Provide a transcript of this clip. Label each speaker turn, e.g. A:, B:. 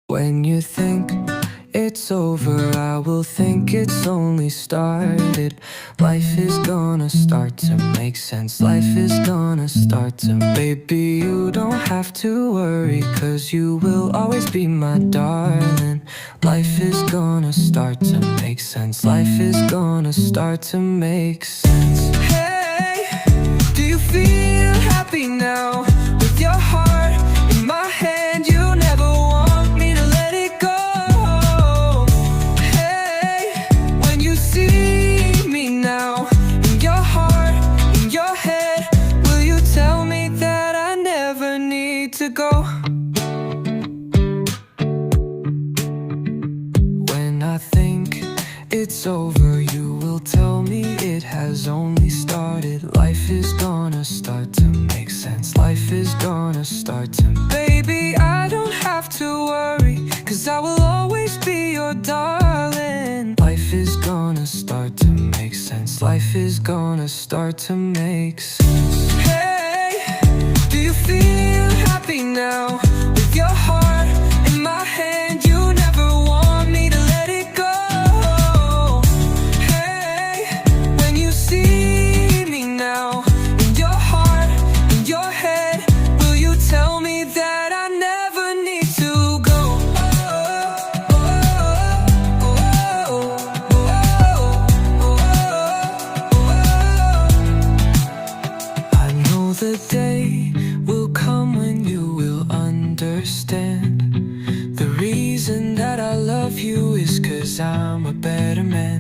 A: When you think it's over, I will think it's only started. Life is gonna start to make sense. Life is gonna start to. Baby, you don't have to worry, 'cause you will always be my darling. Life is gonna start to make sense. Life is gonna start to make sense. Hey, do you feel happy now? With your heart in my hand, you never want me to let it go. Hey, when you see me now, in your heart, in your head, will you tell me that I never need to go? When I think it's over, you will tell me it has only started. Life is gonna start to make sense. Life is gonna start to. Baby, I don't have to worry, 'cause I will always be your darling. Life is gonna start to make sense. Life is gonna start to make sense. Hey, do you feel happy now? With your heart in my hand, you never want me to let it go. Hey, when you see me now, in your heart, in your head, will you tell me that I never need to go? I know the day will come when you will understand. The reason that I love you is 'cause I'm a better man.